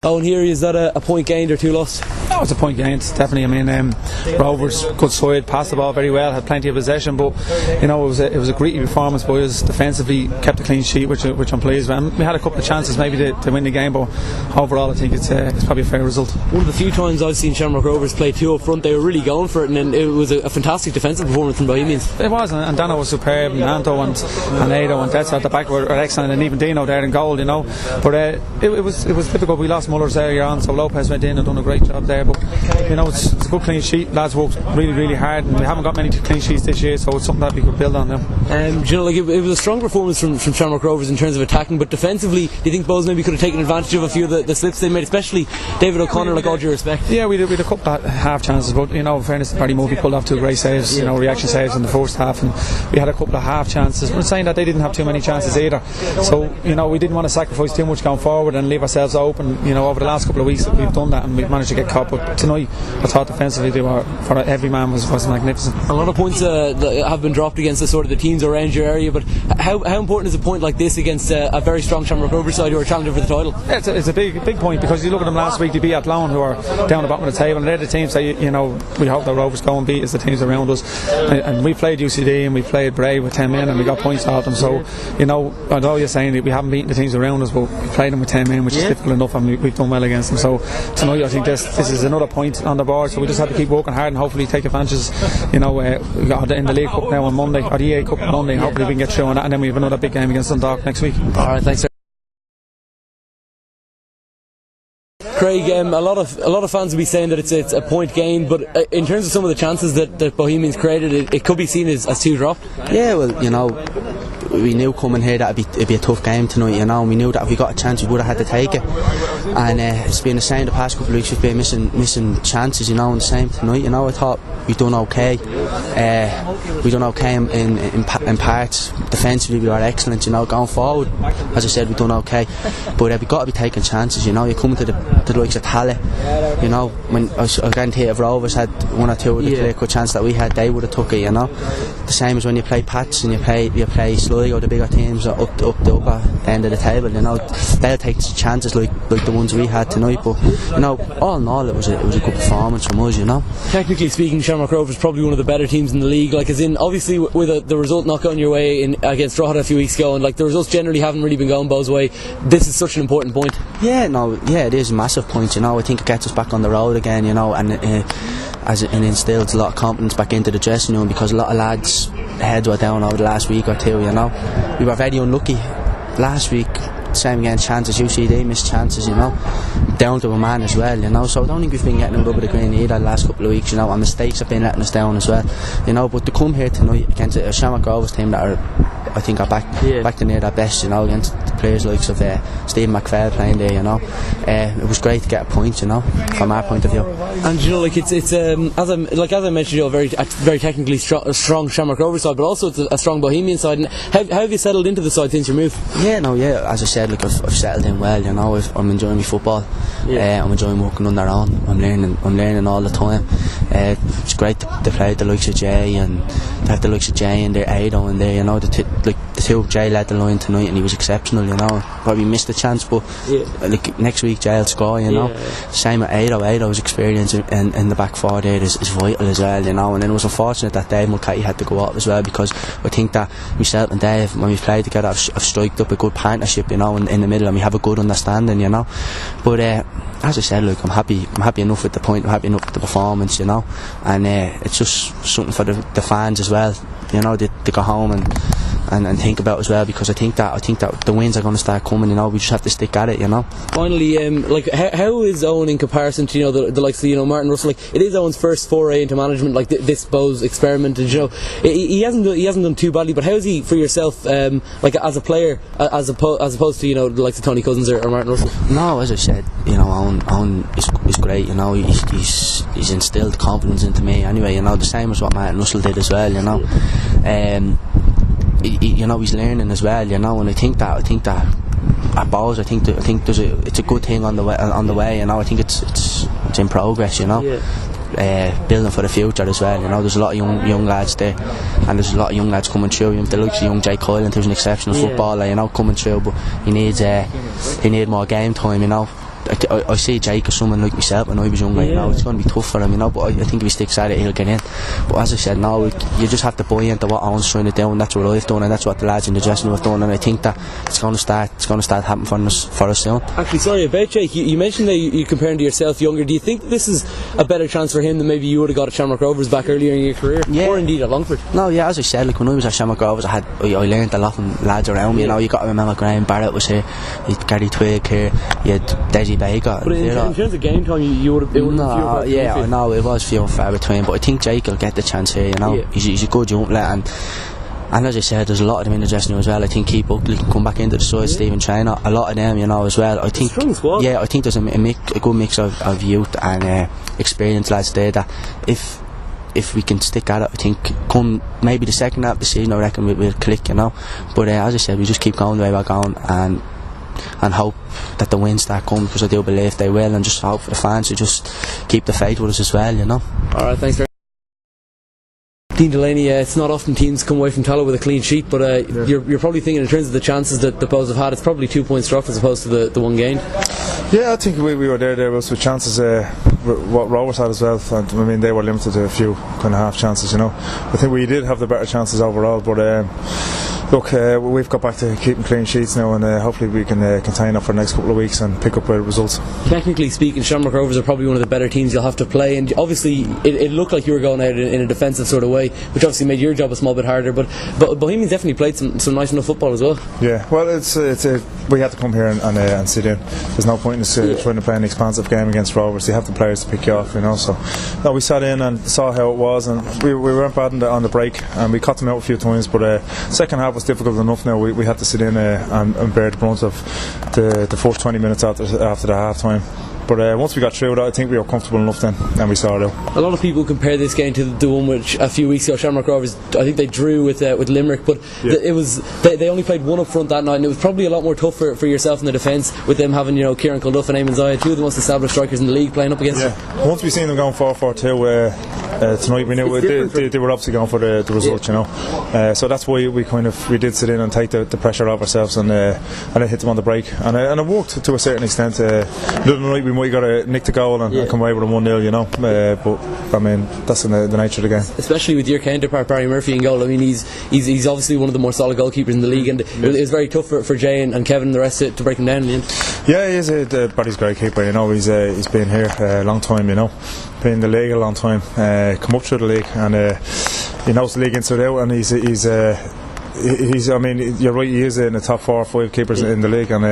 Oh, and here is that a point gained or two lost? No, it's a point gained, definitely. I mean, Rovers, good side, passed the ball very well, had plenty of possession, but it was a great performance by us defensively, kept a clean sheet, which I'm pleased with. And we had a couple of chances maybe to win the game, but overall I think it's probably a fair result. One of the few times I've seen Shamrock Rovers play two up front, they were really going for it, and it was a fantastic defensive performance from Bohemians. It was, and Dano was superb, and Anto and Ado and Detz at the back were excellent, and even Dino there in goal, but it was difficult. We lost Mullers earlier on, so Lopez went in and done a great job there, but it's a good clean sheet. Lads worked really hard, and we haven't got many clean sheets this year, so it's something that we could build on now. It was a strong performance from Shamrock Rovers in terms of attacking, but defensively, do you think Bohs maybe could have taken advantage of a few of the slips they made, especially David O'Connor, like all due respect? Yeah, we had a couple of half chances, but in fairness, Paddy Murphy pulled off two great saves, reaction saves in the first half, and we had a couple of half chances. We're saying that they didn't have too many chances either, so we didn't want to sacrifice too much going forward and leave ourselves open. Over the last couple of weeks we've done that, and we've managed to get caught, but tonight I thought defensively for every man was magnificent. A lot of points have been dropped against the teams around your area, but how important is a point like this against a very strong Shamrock Rovers side who are challenging for the title? Yeah, it's a big point, because you look at them last week, they beat Athlone, who are down the bottom of the table, and they're the teams that we hope that Rovers go and beat as the teams around us, and we played UCD and we played Bray with 10 men and we got points out of them, so although you're saying that we haven't beaten the teams around us, but we played them with 10 men, which is difficult enough, and we've done well against them. So tonight I think this is another point on the board, so we just have to keep working hard and hopefully take advantages. We got in the League Cup now on Monday, or the EA Cup on Monday, hopefully we can get through on that, and then we have another big game against Dundalk next week. Alright, thanks sir. Craig, a lot of fans will be saying that it's a point gain, but in terms of some of the chances that Bohemians created, it could be seen as two dropped. Yeah, well, we knew coming here that it'd be a tough game tonight, and we knew that if we got a chance we would have had to take it, and it's been the same the past couple of weeks. We've been missing chances, and the same tonight. I thought we've done okay. We done okay in parts. Defensively we were excellent. Going forward, as I said, we've done okay, but we've got to be taking chances. You're coming to the likes of Tala. When I was guarantee if Rovers had one or two of the clear cut chances that we had, they would have took it. The same as when you play Pats and you play Sligo, the bigger teams up the upper end of the table. They'll take chances like the ones we had tonight. But all in all, it was a good performance from us. Technically speaking, Shamrock Rovers is probably one of the better teams in the league. Obviously with the result not going your way against Drogheda a few weeks ago, and the results generally haven't really been going Bo's way. This is such an important point. Yeah, it is a massive point. I think it gets us back on the road again. And it instills a lot of confidence back into the dressing room, because a lot of lads' heads were down over the last week or two. We were very unlucky last week. Same again, chances. UCD missed chances, down to a man as well, so I don't think we've been getting a rub of the green either the last couple of weeks, and mistakes have been letting us down as well, but to come here tonight against a Shamrock Rovers team that I think are back to near their best, against the players like Stephen McPhail playing there, it was great to get a point, from our point of view. And it's as I mentioned, a very technically strong Shamrock Rovers side, but also it's a strong Bohemian side. And how have you settled into the side since your move? As I said, I've settled in well. I'm enjoying my football. I'm enjoying working on their own. I'm learning all the time. It's great to play the likes of Jay, and to have the likes of Jay and their Ado and there. The two, Jay led the line tonight and he was exceptional. Probably missed a chance, but next week Jay will score. Same with Ado's experience in the back four there is vital as well. And then it was unfortunate that Dave Mulcahy had to go off as well, because I think that myself and Dave, when we played together, have striked up a good partnership, in the middle, and we have a good understanding, But as I said, I'm happy enough with the point. I'm happy enough with the performance, and it's just something for the fans as well, to go home and think about as well, because I think that the wins are going to start coming. We just have to stick at it. Finally, how is Owen in comparison to the likes of Martin Russell? It is Owen's first foray into management, this Bo's experiment, and he hasn't done too badly. But how is he for yourself, as a player, as opposed to the likes of Tony Cousins or Martin Russell? No, as I said, Owen is great. He's instilled confidence into me anyway. The same as what Martin Russell did as well. He's learning as well, and I think that at Bows, I think it's a good thing on the way. I think it's in progress. Building for the future as well. There's a lot of young lads there, and there's a lot of young lads coming through. The likes of young Jay Coylan, who's an exceptional footballer, coming through, but he needs more game time. I see Jake as someone like myself when I was younger, you know, it's going to be tough for him, you know, but I think if he sticks at it, he'll get in. But as I said, now you just have to buy into what Owen's trying to do, and that's what I've done, and that's what the lads in the dressing room have done, and I think that it's going to start happening for us soon. Actually, sorry about Jake, you mentioned that you comparing to yourself younger. Do you think this is a better chance for him than maybe you would have got at Shamrock Rovers back earlier in your career, or indeed at Longford? No, yeah, as I said, like when I was at Shamrock Rovers, I learned a lot from lads around me. You know, you got to remember Graham Barrett was here, you had Gary Twigg here, you had Desi Baker. But in terms of game time, you would have been I know it was few and far between, but I think Jake will get the chance here. You know, he's a good young lad, and as I said, there's a lot of them in the dressing room as well. I think Keith Buckley can come back into the side, Stephen Traynor, a lot of them, you know, as well. I think, I think there's a good mix of youth and experienced lads there that if we can stick at it, I think come maybe the second half of the season, I reckon we'll click, you know. But as I said, we just keep going the way we're going and hope that the wins start coming, because I do believe they will, and just hope for the fans to just keep the faith with us as well, you know. Alright, thanks very much. Dean Delaney, it's not often teams come away from Tallow with a clean sheet, but you're probably thinking in terms of the chances that the Bows have had, it's probably 2 points dropped as opposed to the one gain. Yeah, I think we were there was with chances what Rovers had as well, and I mean they were limited to a few kind of half chances, you know. I think we did have the better chances overall, but look, we've got back to keeping clean sheets now, and hopefully we can contain it for the next couple of weeks and pick up results. Technically speaking, Shamrock Rovers are probably one of the better teams you'll have to play, and obviously it looked like you were going out in a defensive sort of way, which obviously made your job a small bit harder, but Bohemians definitely played some nice enough football as well. Yeah, well, we had to come here and sit in. There's no point in trying to play an expansive game against Rovers. You have the players to pick you off, you know. So no, we sat in and saw how it was, and we weren't bad on the break, and we cut them out a few times, but second half was difficult enough. Now we had to sit in and bear the brunt of the first 20 minutes after the half time. But once we got through that, I think we were comfortable enough then, and we saw it out. A lot of people compare this game to the one which a few weeks ago Shamrock Rovers, I think they drew with Limerick, but it was they only played one up front that night, and it was probably a lot more tough for yourself in the defence, with them having, you know, Kieran Culduff and Eamon Zaya, two of the most established strikers in the league, playing up against them. Once we seen them going 4-4-2 tonight, we knew they were obviously going for the result, you know. So that's why we did sit in and take the pressure off ourselves, and hit them on the break, and it worked to a certain extent. The other night we might got to nick the goal and come away with a 1-0, you know. But I mean, that's in the nature of the game. Especially with your counterpart Barry Murphy in goal. I mean, he's obviously one of the more solid goalkeepers in the league, and it was very tough for Jay and Kevin and the rest to break him down in the end. Yeah, he is. Barry's a great keeper, you know. He's been here a long time, you know. Been in the league a long time. Come up through the league, and he knows the league inside out, and he's I mean, you're right, he is in the top 4 or 5 keepers in the league, and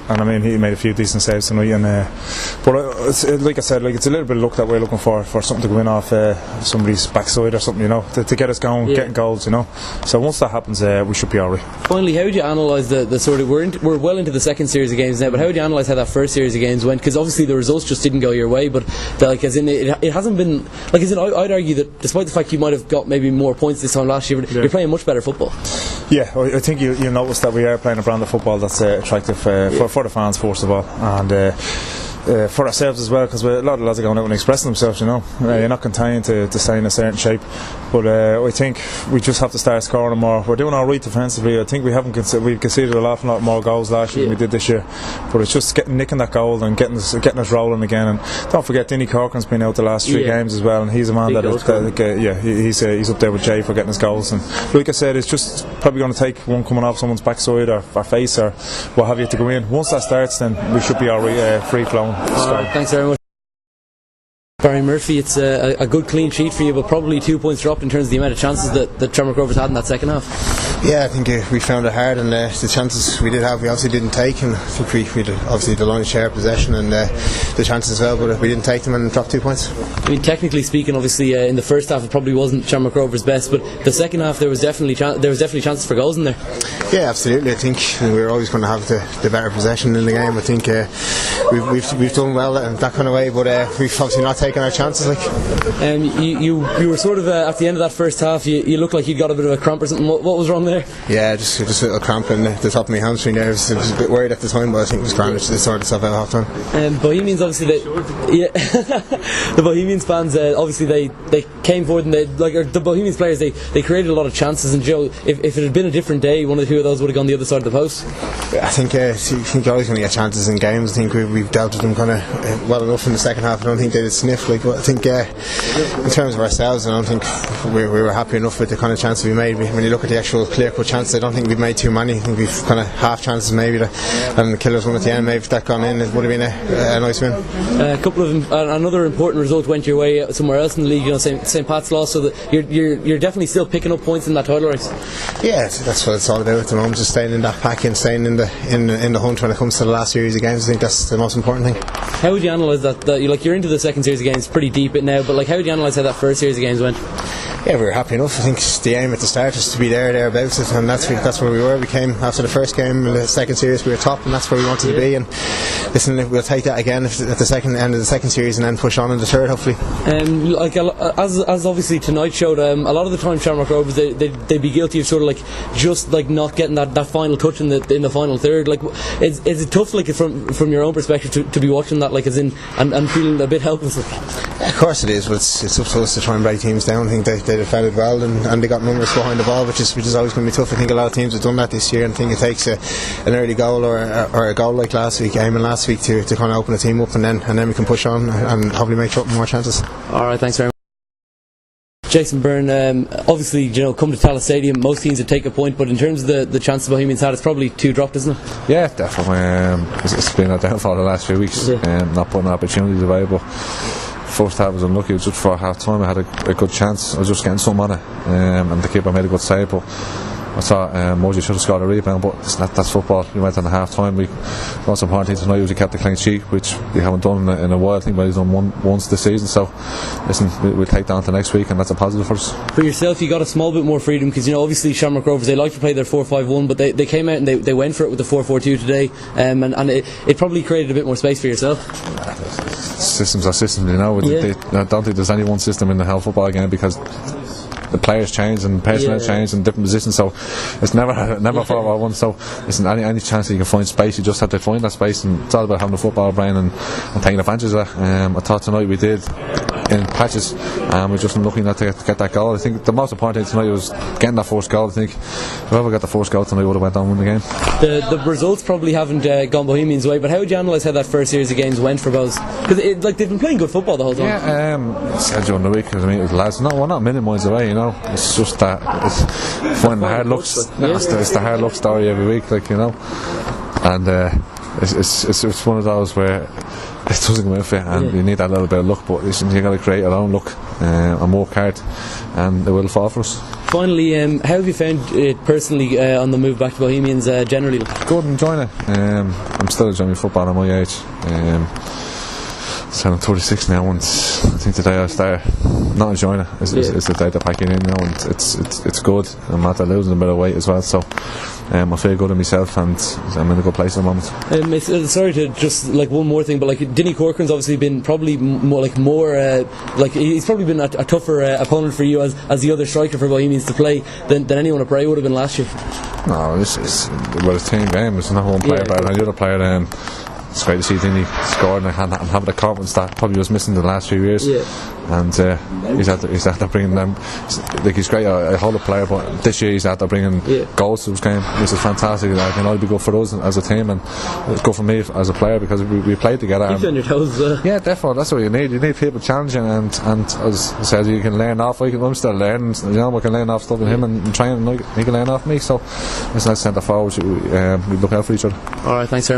I mean, he made a few decent saves tonight, but like I said, it's a little bit of luck that we're looking for something to go in off somebody's backside or something, you know, to get us going, getting goals, you know. So once that happens, we should be alright. Finally, how would you analyse the sort of we're well into the second series of games now, but how would you analyse how that first series of games went? Because obviously the results just didn't go your way, but it hasn't been I'd argue that despite the fact you might have got maybe more points this time last year, you're playing much better football. Yeah, I think you notice that we are playing a brand of football that's attractive for the fans, first of all, and for ourselves as well, because a lot of lads are going out and expressing themselves, you know. You're not contained to stay in a certain shape, but I think we just have to start scoring more. We're doing alright defensively. I think we've conceded a lot more goals last year than we did this year, but it's just nicking that goal and getting us rolling again. And don't forget, Dinny Corcoran's been out the last 3 games as well, and he's a man he's up there with Jay for getting his goals. And like I said, it's just probably going to take one coming off someone's backside or face or what have you to go in. Once that starts, then we should be alright, free flowing. Thanks very much, Barry Murphy. It's a good clean sheet for you, but probably 2 points dropped in terms of the amount of chances that Shamrock Rovers had in that second half. Yeah, I think we found it hard, and the chances we did have, we obviously didn't take, and I think we had obviously the lion's share of possession and the chances as well, but we didn't take them and dropped 2 points. I mean, technically speaking, obviously in the first half it probably wasn't Shamrock Rovers' best, but the second half there was definitely chances for goals in there. Yeah, absolutely. I think we're always going to have the better possession in the game. I think we've done well in that kind of way, but we've obviously not taken taking our chances. You were sort of at the end of that first half. You looked like you got a bit of a cramp or something. What was wrong there? Yeah, just a little cramp in the top of my hamstring there. I was a bit worried at the time, but I think it was grand. It sorted itself out half time. Bohemians, obviously, the Bohemians fans, obviously they came forward and the Bohemians players, they created a lot of chances. And Joe, if it had been a different day, one of the two of those would have gone the other side of the post. I think you're always going to get chances in games. I think we've dealt with them kind of well enough in the second half. I don't think they did sniff. But I think in terms of ourselves, I don't think we were happy enough with the kind of chances we made. When you look at the actual clear-cut chances, I don't think we've made too many. I think we've kind of half chances maybe, and the killers one at the end. Maybe if that gone in, it would have been a nice win. A couple of another important result went your way somewhere else in the league. St. Pat's lost, so that you're definitely still picking up points in that title race. Yeah, that's what it's all about at the moment. Just staying in that pack and staying in the hunt when it comes to the last series of games. I think that's the most important thing. How would you analyse that you're into the second series of games pretty deep now, but how would you analyse how that first series of games went? Yeah, we were happy enough. I think the aim at the start is to be thereabouts it, and that's where we were. We came after the first game in the second series, we were top, and that's where we wanted to be. And listen, we'll take that again at the end of the second series, and then push on in the third, hopefully. As obviously tonight showed, a lot of the time Shamrock Rovers they'd be guilty of sort of just not getting that final touch in the final third. Is it tough from your own perspective to be watching that as in and feeling a bit helpless? Yeah, of course it is, but it's up to us to try and break teams down. I think they defended well and they got numbers behind the ball, which is always going to be tough. I think a lot of teams have done that this year, and I think it takes an early goal or a goal like last week, aiming last week to kind of open the team up, and then we can push on and hopefully make more chances. Alright, thanks very much. Jason Byrne, obviously, come to Tallaght Stadium, most teams would take a point, but in terms of the chances Bohemians had, it's probably 2 dropped, isn't it? Yeah, definitely. It's been a downfall the last few weeks, not putting opportunities away, but first half was unlucky. It was just for half time I had a good chance. I was just getting some on it, and the keeper made a good save, but I thought Moji should have scored a rebound, but that's football. We went on the half time. The most important thing tonight was we kept the clean sheet, which we haven't done in a while. I think we've done once this season, so listen, we'll take that on to next week, and that's a positive for us. For yourself, you got a small bit more freedom, because obviously Shamrock Rovers, they like to play their 4-5-1, but they came out and they went for it with the 4-4-2 today, and it probably created a bit more space for yourself. Systems are systems, I don't think there's any one system in the whole football game, because the players change and personnel change and different positions, so it's never 4-1. So listen, any chance that you can find space, you just have to find that space, and it's all about having the football brain and taking advantage of that. I thought tonight we did in patches, and we're just unlucky not to get that goal. I think the most important thing tonight was getting that first goal. I think whoever got the first goal tonight would have went on and won the game. The results probably haven't gone Bohemians' way, but how would you analyse how that first series of games went for both? Because they've been playing good football the whole time. Yeah, said during the week, because it was lads. No, we're not a million miles away. It's just that it's finding the hard looks. It's the hard luck story every week, and it's one of those where it doesn't come out for you, and you need that little bit of luck, but listen, you got to create your own luck and work hard, and it will fall for us. Finally, how have you found it personally on the move back to Bohemians generally? Good, enjoying it. I'm still enjoying football at my age. So I'm 36 now, and I think the day I start not enjoying it is the day they're packing in now, and it's good. I'm not losing a bit of weight as well, so I feel good in myself, and I'm in a good place at the moment. Sorry to just one more thing, but Dinny Corcoran's obviously been probably he's probably been a tougher opponent for you as the other striker for Bohemians to play than anyone at Bray would have been last year. No, it's a team game. There's not one player better than the other player. It's great to see Dinny scoring and having the confidence that probably was missing the last few years. And he's after bringing them. He's great, a whole player, but this year he's after bringing goals to his game, which is fantastic. It'll be good for us as a team, and it's good for me as a player, because we played together. Keep you on your toes. Yeah, definitely. That's what you need. You need people challenging, and as I said, you can learn off. I'm still learning. We can learn off stuff in him and training. He can learn off me. So as centre forwards, we look out for each other. All right, thanks, sir.